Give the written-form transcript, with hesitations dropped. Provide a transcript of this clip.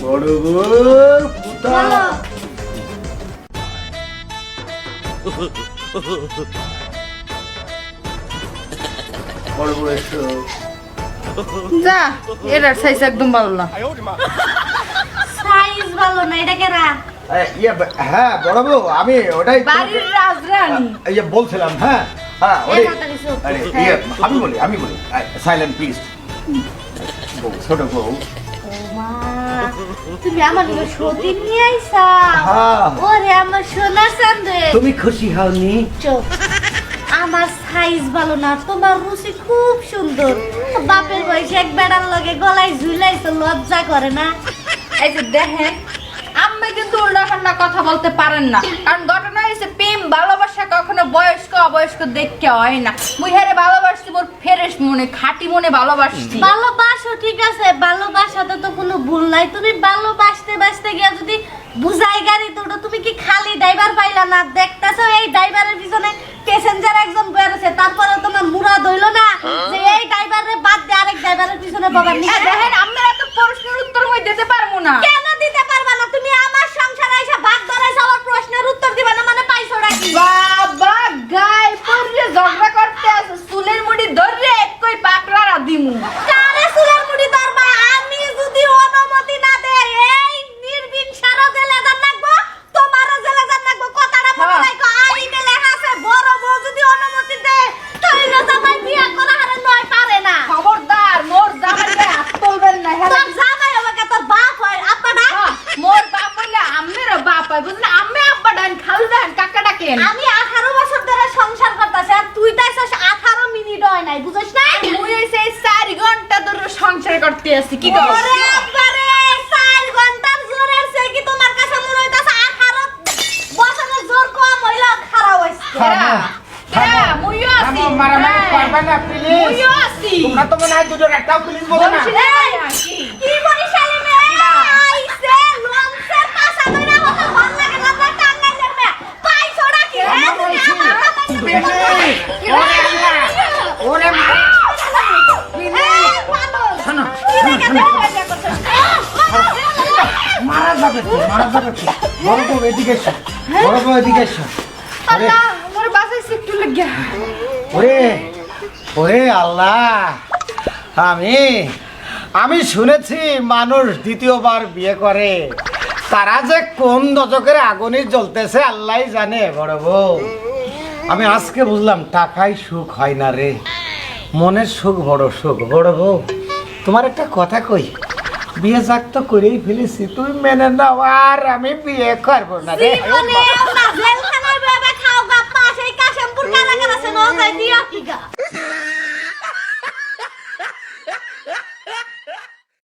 বড় বউ কোথা বড় বউ এসো যা এটার সাইজ একদম ভালো না। সাইজ ভালো না, এটা কেরা? হ্যাঁ বড় বউ আমি ওটাই বাড়ির রাজরানী বলছিলাম। হ্যাঁ হ্যাঁ ওরে তাড়াতাড়ি চুপ। আরে আমি বলি সাইলেন্ট প্লিজ। বউ ছোট বউ মা, তুমি আমার জন্য সতীন নিয়ে আইসা? হ্যাঁ। ওরে আমার সোনা চাঁদে। তুমি খুশি হওনি? চুপ। আমার সাইজ ভালো না, তোমার রুচি খুব সুন্দর। বাপের বয়সে এক বেড়ার লগে গলায় ঝুলাইছো, লজ্জা করে না? এই যে দেখেন আম্মা কিন্তু উল্টাপাল্টা কথা বলতে পারেন না, কারণ ঘটনা হয়েছে প্রেম ভালোবাসা কখনো বয়স্ক অবয়স্ক দেখতে হয় না। মুই হেরে ভালোবাসছি মোর ফ্রেশ মনে খাঁটি মনে ভালোবাসছি। ভালোবাসো ঠিক আছে, ভালোবাসাতে তো কোনো ভুল নাই। তুমি ভালোবাসতে বাসতে গিয়া যদি বুঝাই গাড়ি তো তুমি কি খালি ড্রাইভার পাইলা না? দেখতেছো এই ড্রাইভারের পিছনে প্যাসেঞ্জার একজন বয়ে আছে, তারপরে তোমার মুরাদ হইলো না যে এই ড্রাইভারের বাদ দিয়ে আরেক ড্রাইভারের পিছনে বাবার নিয়ে? দেখেন আমরা এত প্রশ্নের উত্তর মই দিতে পারবো না। কেন দিতে পারবা না? তুমি আমার সংসারে এসে ভাগ ধরাইছো, আমার প্রশ্নের উত্তর দিবা না মানে পাইছো নাকি? বাবা গায়ে পড়ে ঝগড়া করতে আছে, চুলের মুড়ি ধরে একই পাকড়া দিমু। কারে চুলের মুঠি ধরবা? আমি যদি অনুমতি না দেই এই নির্বিন সারা জেলে যান লাগবো, তোমারও জেলে যান লাগবো। কথাটা মনে রাখো, আইনে লেখা আছে বড় বউ যদি অনুমতি দেয় তাহলে জামাই বিয়া করা হারে নয় পারে না। খবরদার মোর জামাইকে হাত তুলবেন না। হ্যাঁ তোর জামাই আমাকে তোর বাপ হয়, আব্বা না? মোর বাপ হইলে আম্মেরও বাপ হয়, বুঝলে? আম্মে আব্বা ডান খাল দেন কাকা ডাকেন। আমি 18 বছর ধরে সংসার করতেছি আর তুই তাইছস 18 মিনিট হয় নাই, বুঝছ না? মুই হইছে 4 ঘন্টা ধরে সংসার করতে আছি, কি কর? ওরে আব্বারে 4 ঘন্টার জোরের সে কি তোমার কাছে মনে হইতাছে 18 বছরের জোর কম হইলো খারাপ হইছে? মুইও আছি। মারামারি করবে না প্লিজ। মুইও আছি। তোমরা তো মনে হয় দুজন একটাও প্লিজ বলো না। কি বরিশালে মে আইছে লঞ্চের পাশা ধইরা মতো ভাল লাগে না না টাঙ্গাইলের মে পাইছোড়া কি রে? ওরে আল্লাহ, ওরে মা। শোনো, মারা যাবে তো, মারা যাবে তো। বড় বউ এদিকে এসো, বড় বউ এদিকে এসো। ওরে আল্লাহ মোর বাসায় একটু লাগিয়া। ওরে ওরে আল্লাহ, আমি শুনেছি মানুষ দ্বিতীয়বার বিয়ে করে, তারা যে কোন দশকের আগুনে জ্বলতেছে আল্লাহ জানে। বড় বউ আমি আজকে বুঝলাম টাকায় সুখ হয় না রে, মনের সুখ বড় সুখ। বড় বউ তোমার একটা কথা কই, বিয়ে যাক তো করেই ফেলেছি, তুমি মেনে নাও আর আমি বিয়ে করবো না রে। জীবনে না জেলখানার বাবা খাও গা